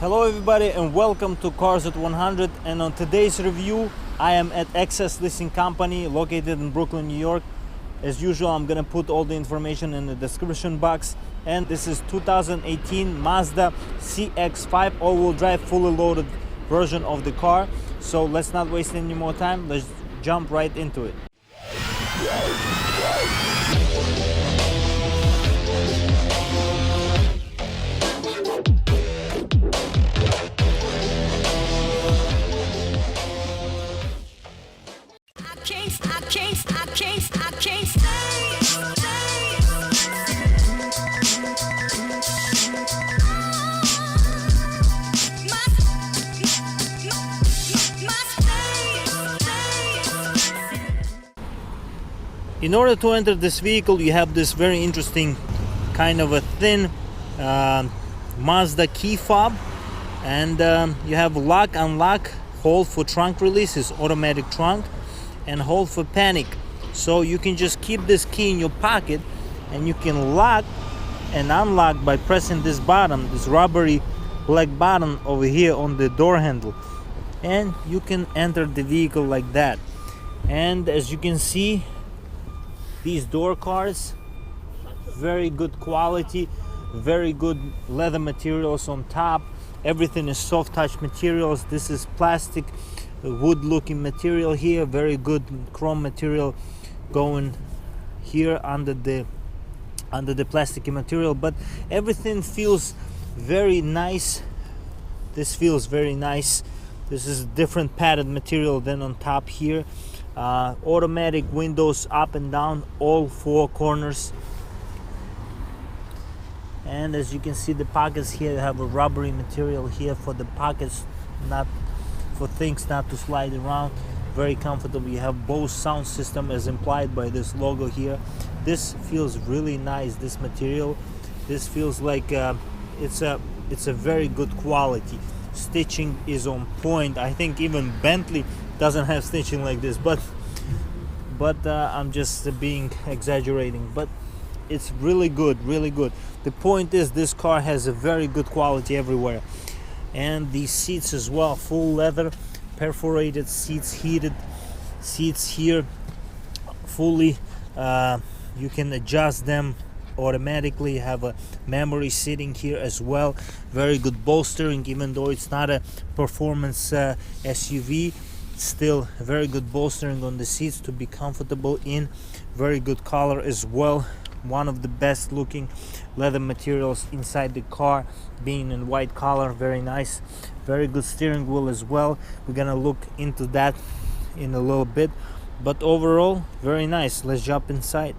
Hello everybody and welcome to Cars at 100, and on today's review I am at Access Leasing Company located in Brooklyn, New York. As usual, I'm gonna put all the information in the description box, and this is 2018 Mazda CX-5 all-wheel drive fully loaded version of the car. So let's not waste any more time, let's jump right into it. I can't stay. In order to enter this vehicle, you have this very interesting kind of a thin Mazda key fob, and you have lock unlock, hold for trunk release is automatic trunk, and hold for panic. So you can just keep this key in your pocket and you can lock and unlock by pressing this button, this rubbery black button over here on the door handle, and you can enter the vehicle like that. And as you can see, these door cards, very good quality, very good leather materials on top. Everything is soft touch materials. This is plastic wood looking material here, very good chrome material going here under the plastic material, but everything feels very nice. This feels very nice. This is different padded material than on top here. Automatic windows up and down all four corners, and as you can see, the pockets here have a rubbery material here for the pockets, not for things not to slide around. Very comfortable. You have Bose sound system as implied by this logo here. This feels really nice, this material. This feels like it's a very good quality. Stitching is on point. I think even Bentley doesn't have stitching like this, but I'm just being exaggerating, but it's really good, really good. The point is, this car has a very good quality everywhere. And these seats as well, full leather, perforated seats, heated seats here, fully you can adjust them automatically. You have a memory seating here as well. Very good bolstering, even though it's not a performance SUV, still very good bolstering on the seats to be comfortable in. Very good color as well, one of the best looking leather materials inside the car, being in white color. Very nice. Very good steering wheel as well. We're gonna look into that in a little bit, but overall very nice. Let's jump inside.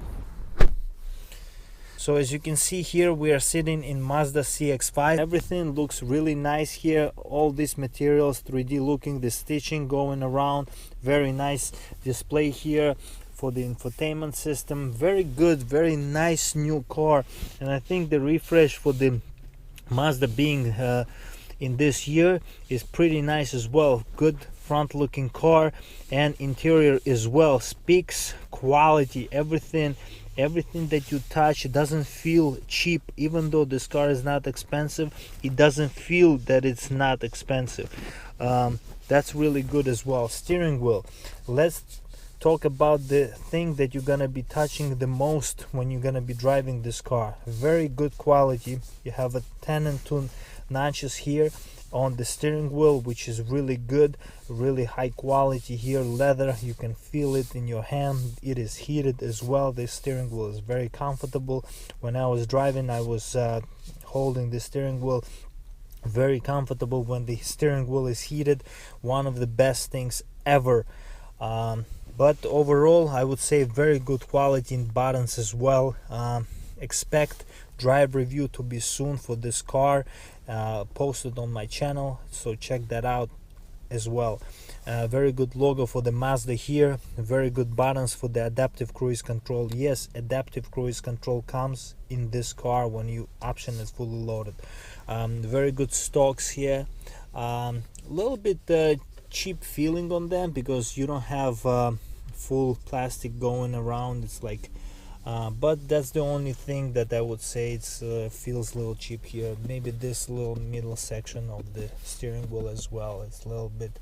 So as you can see here, we are sitting in Mazda CX-5. Everything looks really nice here. All these materials 3D looking, the stitching going around. Very nice display here for the infotainment system. Very good, very nice new car. And I think the refresh for the Mazda being in this year is pretty nice as well. Good front looking car, and interior as well speaks quality. Everything that you touch doesn't feel cheap. Even though this car is not expensive, it doesn't feel that it's not expensive. That's really good as well. Steering wheel, let's talk about the thing that you're gonna be touching the most when you're gonna be driving this car. Very good quality. You have a 10 and 2 notches here on the steering wheel, which is really good, really high quality here. Leather, you can feel it in your hand. It is heated as well. This steering wheel is very comfortable. When I was driving, I was holding the steering wheel, very comfortable when the steering wheel is heated. One of the best things ever. But overall, I would say very good quality in buttons as well. Expect drive review to be soon for this car, posted on my channel, so check that out as well. Very good logo for the Mazda here. Very good buttons for the adaptive cruise control. Yes, adaptive cruise control comes in this car when you option is fully loaded. Very good stalks here. Little bit cheap feeling on them because you don't have full plastic going around. It's like but that's the only thing that I would say it's feels a little cheap here. Maybe this little middle section of the steering wheel as well, it's a little bit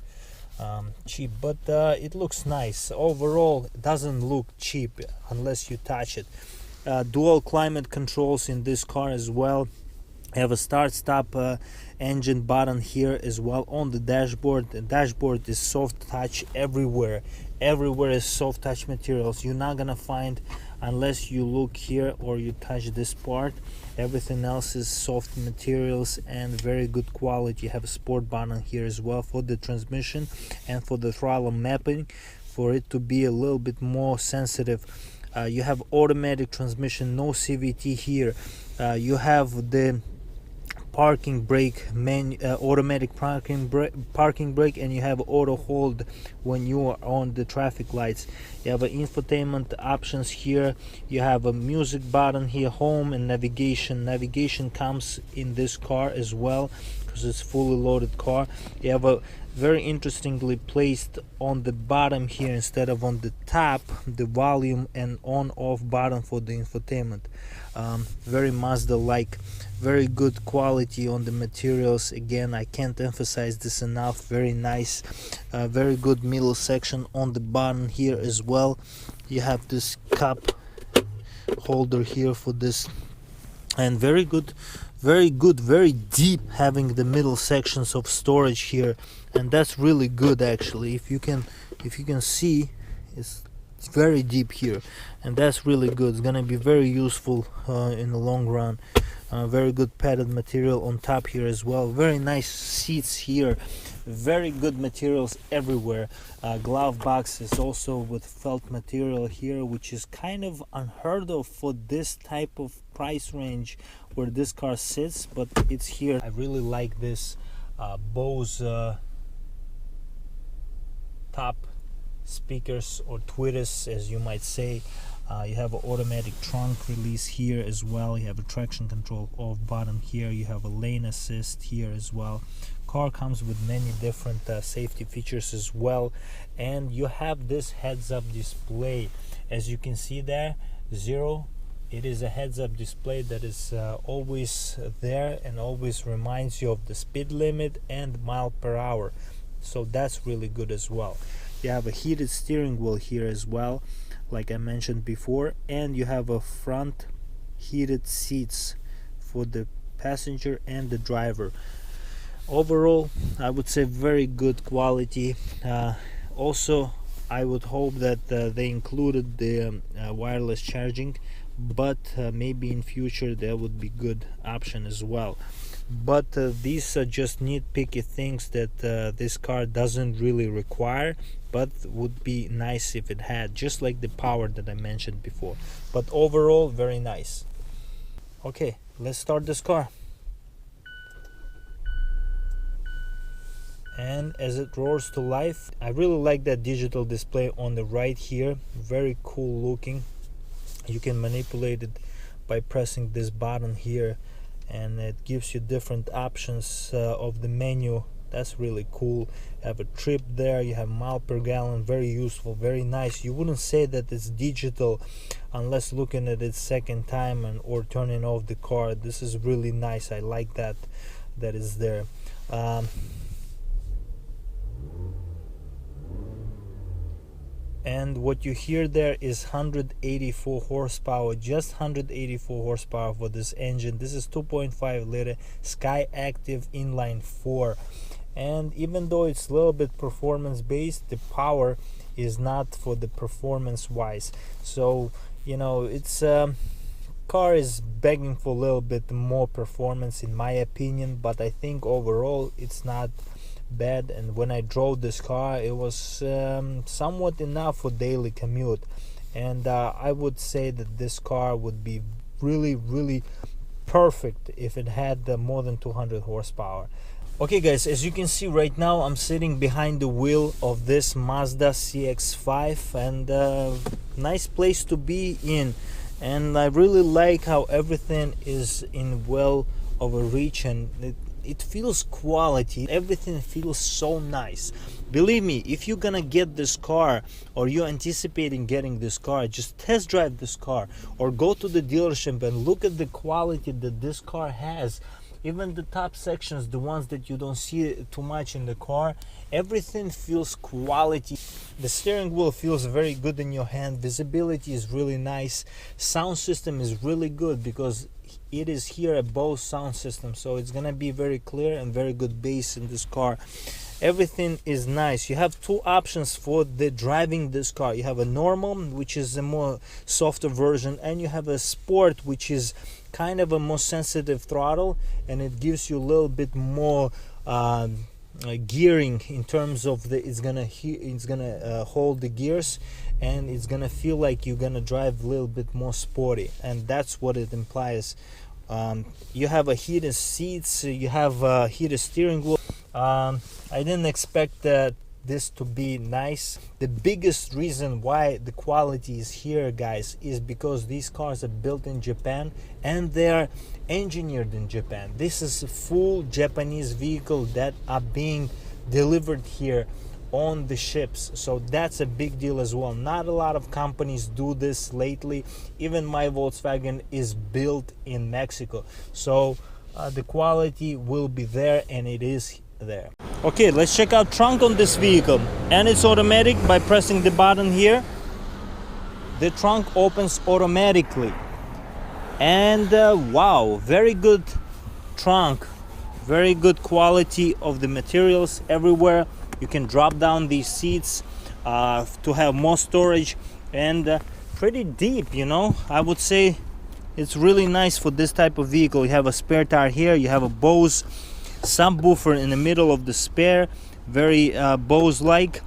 cheap, but it looks nice. Overall, it doesn't look cheap unless you touch it. Dual climate controls in this car as well. You have a start stop engine button here as well on the dashboard. The dashboard is soft touch everywhere. Everywhere is soft touch materials. You're not gonna find, unless you look here or you touch this part, everything else is soft materials and very good quality. You have a sport button here as well for the transmission and for the throttle mapping, for it to be a little bit more sensitive. You have automatic transmission, no CVT here. You have the parking brake automatic parking brake, and you have auto hold when you are on the traffic lights. You have infotainment options here. You have a music button here, home and navigation comes in this car as well because it's fully loaded car. You have a very interestingly placed on the bottom here instead of on the top, the volume and on off button for the infotainment. Very Mazda like, very good quality on the materials. Again, I can't emphasize this enough. Very nice, very good middle section on the bottom here as well. You have this cup holder here for this, and very good, very deep, having the middle sections of storage here, and that's really good actually. If you can see, it's very deep here, and that's really good. It's gonna be very useful in the long run. Very good padded material on top here as well. Very nice seats here. Very good materials everywhere. Glove box is also with felt material here, which is kind of unheard of for this type of price range where this car sits, but it's here. I really like this Bose top speakers, or tweeters as you might say. You have an automatic trunk release here as well. You have a traction control off button here. You have a lane assist here as well. Car comes with many different safety features as well, and you have this heads-up display. As you can see there, 0, it is a heads-up display that is always there and always reminds you of the speed limit and mile per hour, so that's really good as well. You have a heated steering wheel here as well, like I mentioned before, and you have a front heated seats for the passenger and the driver. Overall, I would say very good quality. Also, I would hope that they included the wireless charging, but maybe in future there would be good option as well. But these are just nitpicky things that this car doesn't really require, but would be nice if it had, just like the power that I mentioned before. But overall, very nice. Okay, let's start this car. And as it roars to life, I really like that digital display on the right here. Very cool looking. You can manipulate it by pressing this button here, and it gives you different options of the menu. That's really cool. You have a trip there, you have mile per gallon. Very useful, very nice. You wouldn't say that it's digital unless looking at it second time or turning off the car. This is really nice. I like that is there. And what you hear there is 184 horsepower, just 184 horsepower for this engine. This is 2.5 liter Sky Active inline 4, and even though it's a little bit performance based, the power is not for the performance wise. So you know, it's car is begging for a little bit more performance in my opinion, but I think overall it's not bad. And when I drove this car, it was somewhat enough for daily commute, and I would say that this car would be really perfect if it had more than 200 horsepower. Okay guys, as you can see right now, I'm sitting behind the wheel of this Mazda CX-5, and nice place to be in, and I really like how everything is in well over reach, and it feels quality. Everything feels so nice. Believe me, if you're gonna get this car or you're anticipating getting this car, just test drive this car or go to the dealership and look at the quality that this car has. Even the top sections, the ones that you don't see too much in the car, everything feels quality. The steering wheel feels very good in your hand. Visibility is really nice. Sound system is really good because it is here a Bose sound system, so it's gonna be very clear and very good bass in this car. Everything is nice. You have two options for the driving this car. You have a normal, which is a more softer version, and you have a sport, which is kind of a more sensitive throttle, and it gives you a little bit more gearing in terms of the it's gonna hold the gears, and it's gonna feel like you're gonna drive a little bit more sporty, and that's what it implies. You have a heated seats, you have a heated steering wheel. I didn't expect this to be nice. The biggest reason why the quality is here, guys, is because these cars are built in Japan and they're engineered in Japan. This is a full Japanese vehicle that are being delivered here on the ships, so that's a big deal as well. Not a lot of companies do this lately. Even my Volkswagen is built in Mexico, so the quality will be there, and it is there. Okay, let's check out trunk on this vehicle, and it's automatic. By pressing the button here, the trunk opens automatically, and wow, very good trunk, very good quality of the materials everywhere. You can drop down these seats to have more storage, and pretty deep, you know. I would say it's really nice for this type of vehicle. You have a spare tire here, you have a Bose subwoofer in the middle of the spare, very Bose like,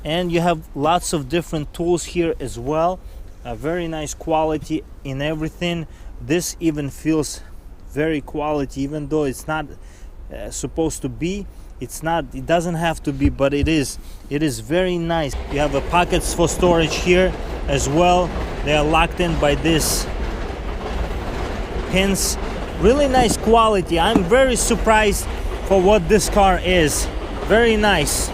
and you have lots of different tools here as well. Very nice quality in everything. This even feels very quality, even though it's not supposed to be. It's not, it doesn't have to be, but it is very nice. You have a pockets for storage here as well. They are locked in by this pins. Really nice quality. I'm very surprised for what this car is. Very nice.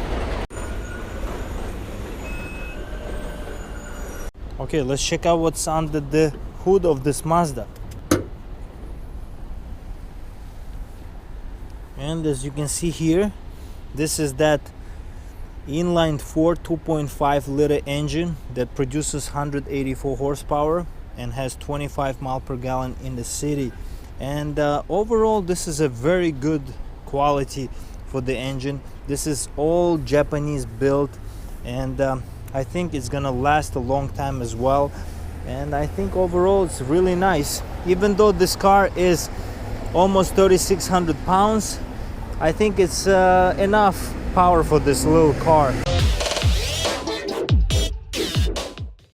Okay, let's check out what's under the hood of this Mazda. And as you can see here, this is that inline 4 2.5 liter engine that produces 184 horsepower and has 25 miles per gallon in the city. And overall, this is a very good quality for the engine. This is all Japanese built, and I think it's gonna last a long time as well. And I think overall it's really nice. Even though this car is almost 3,600 pounds, I think it's enough power for this little car.